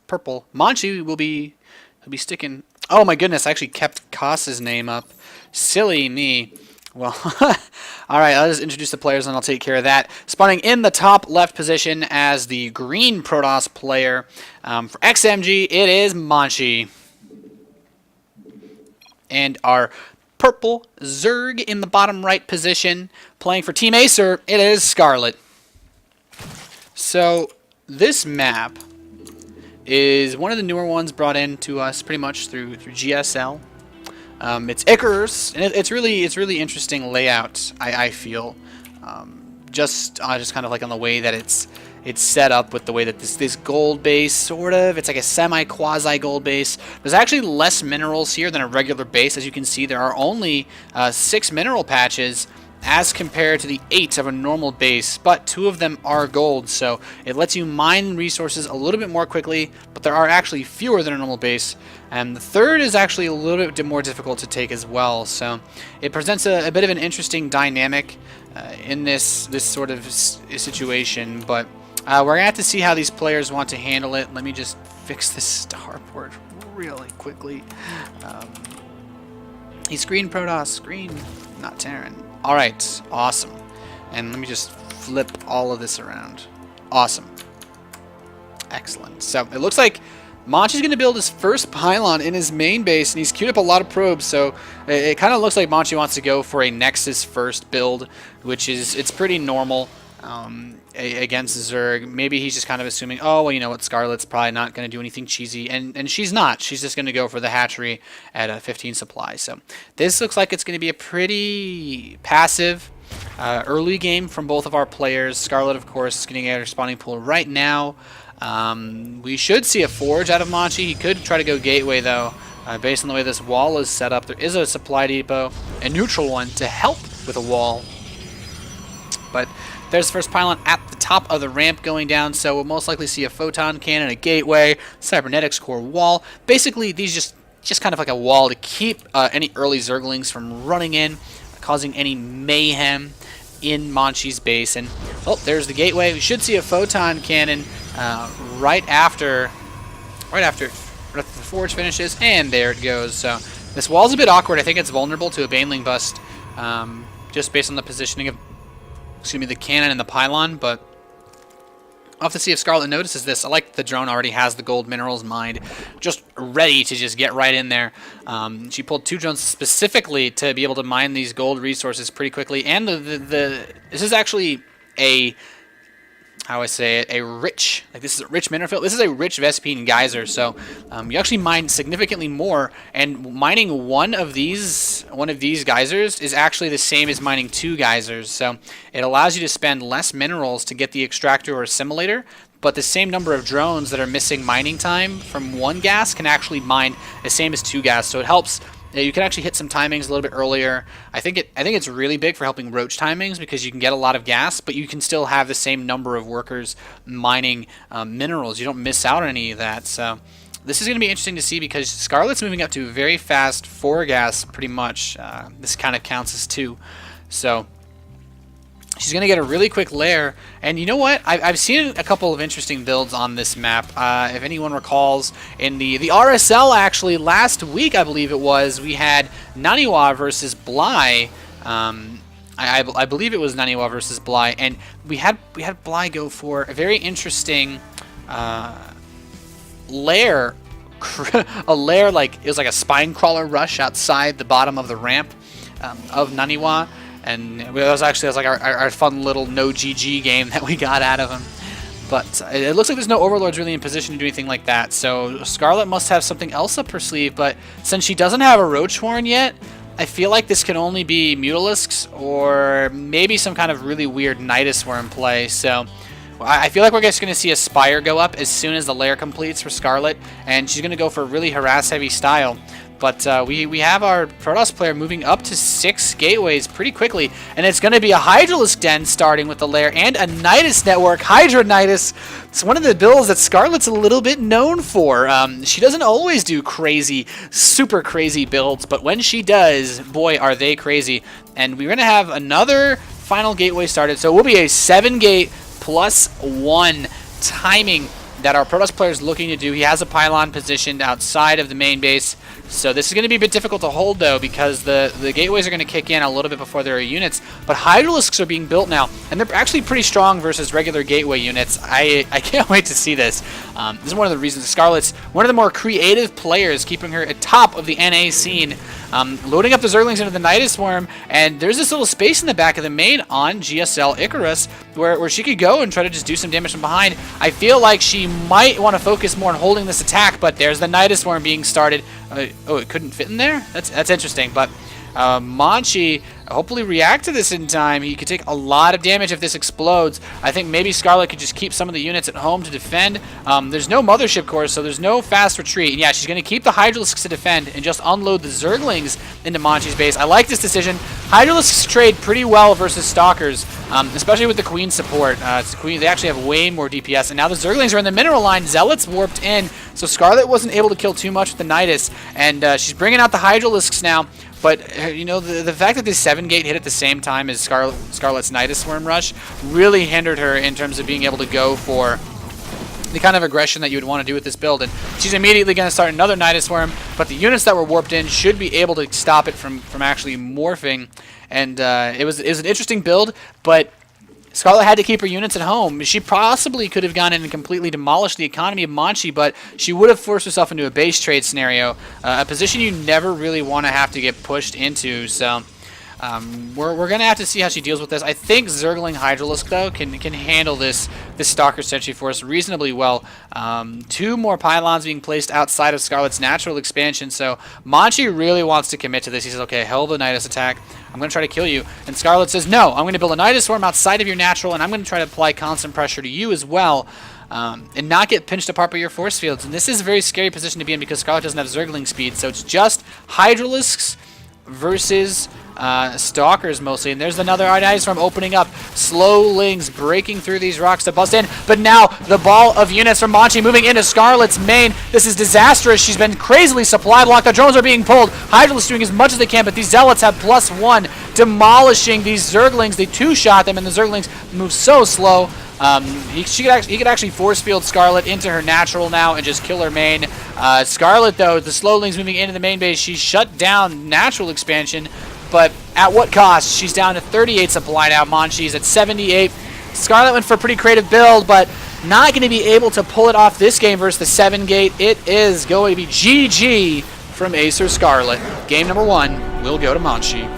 purple. Monchi will be he'll be sticking. Oh my goodness! I actually kept Koss's name up. Silly me. Well, all right. I'll just introduce the players and I'll take care of that. Spawning in the top left position as the green Protoss player for XMG, it is Monchi. And our purple Zerg in the bottom right position, playing for Team Acer, it is Scarlett. So this map is one of the newer ones brought in to us pretty much through GSL. It's Icarus, and it's really interesting layout. I feel just kind of like on the way that it's set up with the way that this gold base sort of, it's like a semi quasi gold base. There's actually less minerals here than a regular base. As you can see, there are only 6 mineral patches as compared to the 8 of a normal base, but 2 of them are gold, so it lets you mine resources a little bit more quickly, but there are actually fewer than a normal base. And the third is actually a little bit more difficult to take as well, so it presents a bit of an interesting dynamic in this sort of situation, but we're going to have to see how these players want to handle it. Let me just fix this starboard really quickly. He's green Protoss, green, not Terran. Alright, awesome. And let me just flip all of this around. Awesome. Excellent. So it looks like Monchi's going to build his first pylon in his main base, and he's queued up a lot of probes, so it kind of looks like Monchi wants to go for a Nexus first build, which is, it's pretty normal against Zerg. Maybe he's just kind of assuming, oh, well, you know what, Scarlett's probably not going to do anything cheesy, and she's not. She's just going to go for the hatchery at a 15 supply. So this looks like it's going to be a pretty passive early game from both of our players. Scarlett, of course, is getting out her spawning pool right now. We should see a forge out of Monchi. He could try to go gateway, though. Based on the way this wall is set up, there is a supply depot, a neutral one, to help with a wall. But there's the first pylon at the top of the ramp going down, so we'll most likely see a photon cannon, a gateway, cybernetics core wall. Basically, these just kind of like a wall to keep any early Zerglings from running in, causing any mayhem in Monchi's base. And oh, there's the gateway. We should see a photon cannon right after the forge finishes, and there it goes. So this wall's a bit awkward. I think it's vulnerable to a Baneling bust, just based on the positioning of, excuse me, the cannon and the pylon, but I'll have to see if Scarlett notices this. I like the drone already has the gold minerals mined, just ready to just get right in there. She pulled 2 drones specifically to be able to mine these gold resources pretty quickly, and this is actually a, how I say it, a rich, like this is a rich mineral field. This is a rich Vespine geyser, so you actually mine significantly more, and mining one of these geysers is actually the same as mining 2 geysers, so it allows you to spend less minerals to get the extractor or assimilator, but the same number of drones that are missing mining time from 1 gas can actually mine the same as 2 gas, so it helps. You can actually hit some timings a little bit earlier. I think it's really big for helping roach timings because you can get a lot of gas, but you can still have the same number of workers mining minerals. You don't miss out on any of that. So this is going to be interesting to see because Scarlett's moving up to very fast 4 gas pretty much. This kind of counts as 2. So she's going to get a really quick lair. And you know what? I've seen a couple of interesting builds on this map. If anyone recalls, in the RSL, actually, last week, I believe it was, we had Naniwa versus Bly. I believe it was Naniwa versus Bly. And we had Bly go for a very interesting lair. A lair, like, it was like a spine crawler rush outside the bottom of the ramp of Naniwa. And that was like our fun little no GG game that we got out of him. But it looks like there's no overlords really in position to do anything like that. So Scarlett must have something else up her sleeve. But since she doesn't have a roach horn yet, I feel like this can only be Mutalisks or maybe some kind of really weird Nidus Worm play. So I feel like we're just going to see a Spire go up as soon as the lair completes for Scarlett. And she's going to go for a really harass-heavy style. But we have our Protoss player moving up to 6 gateways pretty quickly. And it's going to be a Hydralisk Den starting with the lair and a Nidus network. Hydra Nidus. It's one of the builds that Scarlett's a little bit known for. She doesn't always do crazy, super crazy builds. But when she does, boy, are they crazy. And we're going to have another final gateway started. So it will be a 7-gate +1 timing that our Protoss player is looking to do. He has a pylon positioned outside of the main base, so this is going to be a bit difficult to hold, though, because the gateways are going to kick in a little bit before there are units. But Hydralisks are being built now, and they're actually pretty strong versus regular gateway units. I can't wait to see this. This is one of the reasons Scarlett's one of the more creative players, keeping her at top of the NA scene. Loading up the Zerglings into the Nidus Swarm, and there's this little space in the back of the main on GSL Icarus where she could go and try to just do some damage from behind. I feel like she might want to focus more on holding this attack, but there's the Nidus Swarm being started. Oh, it couldn't fit in there? That's interesting, but Monchi hopefully react to this in time. He could take a lot of damage if this explodes. I think maybe Scarlett could just keep some of the units at home to defend. There's no mothership core, so there's no fast retreat. And yeah, she's going to keep the Hydralisks to defend and just unload the Zerglings into Monchi's base. I like this decision. Hydralisks trade pretty well versus Stalkers, especially with the Queen support. They actually have way more DPS, and now the Zerglings are in the mineral line. Zealots warped in, so Scarlett wasn't able to kill too much with the Nidus, and she's bringing out the Hydralisks now. But, you know, the fact that this 7-gate hit at the same time as Scarlett's Nidus Swarm rush really hindered her in terms of being able to go for the kind of aggression that you would want to do with this build. And she's immediately going to start another Nidus Swarm, but the units that were warped in should be able to stop it from actually morphing. And it was an interesting build, but Scarlett had to keep her units at home. She possibly could have gone in and completely demolished the economy of Monchi, but she would have forced herself into a base trade scenario, a position you never really want to have to get pushed into. So we're going to have to see how she deals with this. I think Zergling Hydralisk, though, can handle this Stalker Sentry Force reasonably well. 2 more pylons being placed outside of Scarlett's natural expansion, so Monchi really wants to commit to this. He says, okay, hell of a Nidus attack. I'm going to try to kill you. And Scarlett says, no, I'm going to build a Nidus Swarm outside of your natural, and I'm going to try to apply constant pressure to you as well, and not get pinched apart by your force fields. And this is a very scary position to be in because Scarlett doesn't have Zergling speed, so it's just Hydralisks versus Stalkers mostly. And there's another Nidus Swarm opening up. Slowlings breaking through these rocks to bust in. But now the ball of units from Monchi moving into Scarlett's main. This is disastrous. She's been crazily supply blocked. The drones are being pulled. Hydralisks doing as much as they can, but these Zealots have +1, demolishing these Zerglings. They 2-shot them, and the Zerglings move so slow. He could actually force field Scarlett into her natural now and just kill her main. Scarlett, though, the Slowlings moving into the main base, she shut down natural expansion, but at what cost? She's down to 38 supply now. Monchi's at 78. Scarlett went for a pretty creative build, but not going to be able to pull it off this game versus the 7-gate. It is going to be GG from Acer Scarlett. Game number 1 will go to Monchi.